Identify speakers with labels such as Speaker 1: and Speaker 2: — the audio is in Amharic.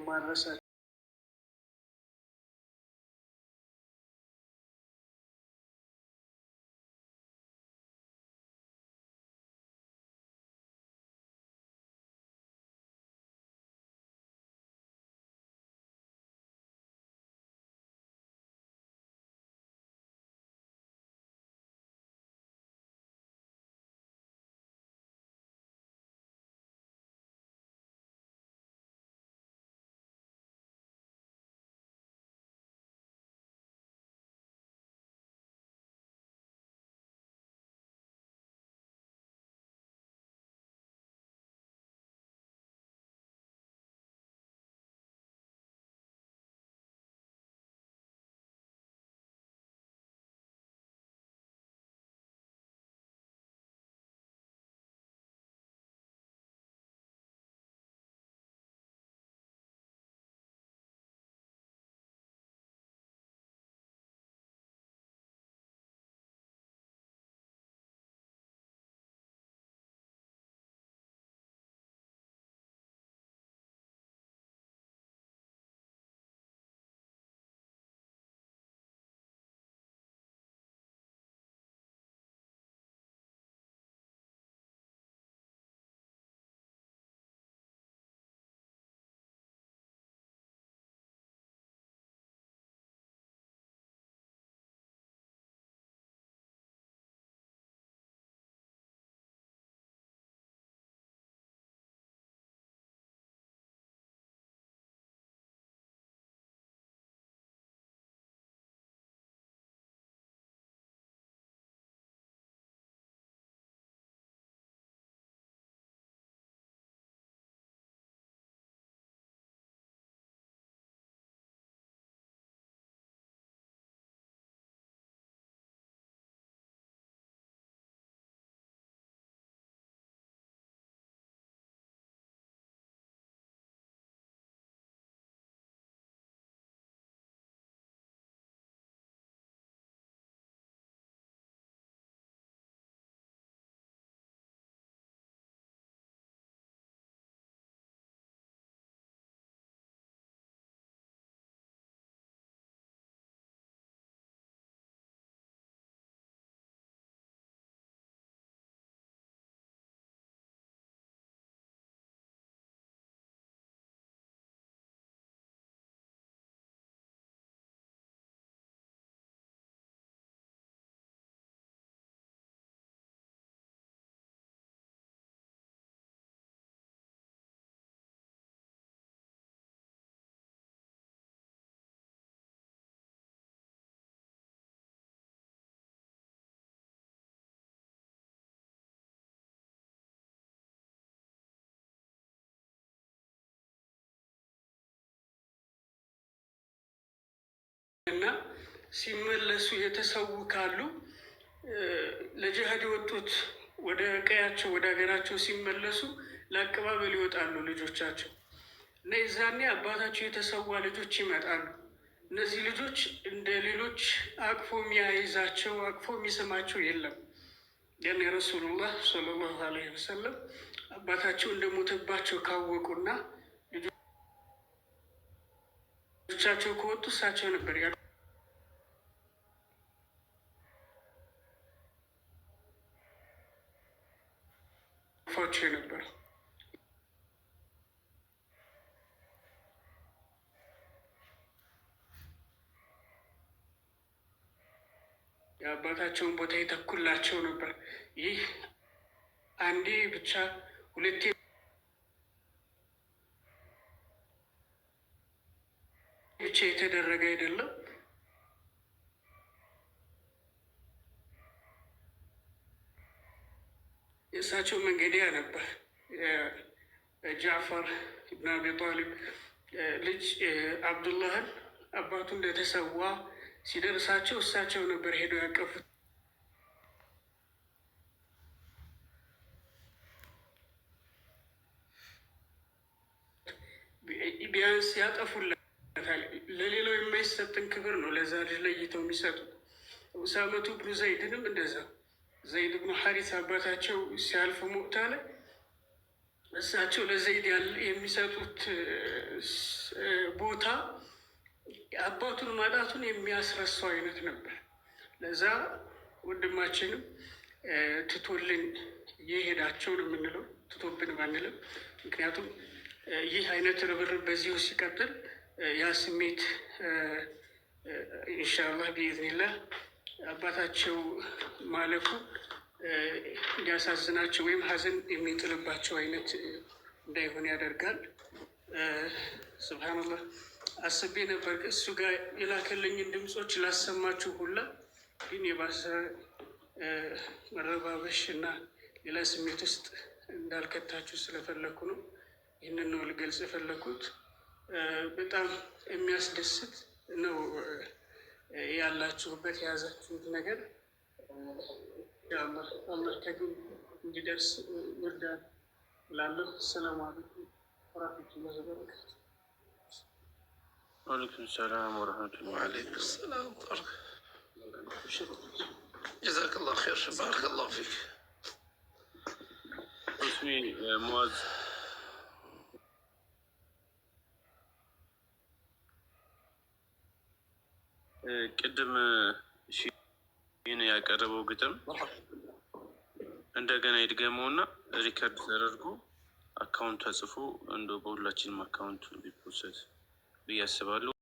Speaker 1: ማድረሳቸው እና ሲመለሱ የተሰዉ ካሉ ለጂሃድ የወጡት ወደ ቀያቸው ወደ ሀገራቸው ሲመለሱ ለአቀባበል ይወጣሉ ልጆቻቸው እና የዛኔ አባታቸው የተሰዋ ልጆች ይመጣሉ። እነዚህ ልጆች እንደ ሌሎች አቅፎ የሚያይዛቸው አቅፎ የሚስማቸው የለም። ግን የረሱሉላህ ሰለላሁ ዐለይሂ ወሰለም አባታቸው እንደሞተባቸው ካወቁና ልጆቻቸው ከወጡ እሳቸው ነበር ያቅፏቸው የነበረው። የአባታቸውን ቦታ ይተኩላቸው ነበር። ይህ አንዴ ብቻ ሁለቴ ብቻ የተደረገ አይደለም። የእሳቸው መንገዲያ ነበር። ጃዕፈር ኢብን አቢ ጣሊብ ልጅ አብዱላህን አባቱ እንደተሰዋ ሲደርሳቸው እሳቸው ነበር ሄደው ያቀፉት። ቢያንስ ያጠፉለታል። ለሌላው የማይሰጥን ክብር ነው ለዛ ልጅ ለይተው የሚሰጡት። ኡሳመቱ ብኑ ዘይድንም እንደዛ ዘይድ ብኑ ሐሪስ አባታቸው ሲያልፉ ሙዕታ ላይ እሳቸው ለዘይድ የሚሰጡት ቦታ አባቱን ማጣቱን የሚያስረሳው አይነት ነበር። ለዛ ወንድማችንም ትቶልን የሄዳቸው ነው የምንለው፣ ትቶብን ባንልም። ምክንያቱም ይህ አይነት ርብርብ በዚሁ ሲቀጥል ያ ስሜት ኢንሻአላህ ቢኢዝኒላህ አባታቸው ማለፉ እንዲያሳዝናቸው ወይም ሀዘን የሚጥልባቸው አይነት እንዳይሆን ያደርጋል። ሱብሃነላህ አስቤ ነበር እሱ ጋር የላከልኝን ድምፆች ላሰማችሁ ሁላ፣ ግን የባሰ መረባበሽ እና ሌላ ስሜት ውስጥ እንዳልከታችሁ ስለፈለኩ ነው። ይህንን ነው ልገልጽ የፈለኩት። በጣም የሚያስደስት ነው ያላችሁበት የያዛችሁት ነገር። አላህ ከግብ እንዲደርስ ይርዳል እላለሁ። ሰላም አለይኩም ወራህመቱላሂ ወበረካቱ።
Speaker 2: وعليكم السلام ورحمة الله.
Speaker 3: وعليكم السلام ورحمة الله. جزاك الله خير، بارك الله فيك.
Speaker 2: اسمي معاذ. ቅድም ይህን ያቀረበው ግጥም እንደገና ይድገመውና ሪከርድ ተደርጎ አካውንት ተጽፎ እንደ በሁላችንም አካውንት ቢፖሰት ብዬ አስባለሁ።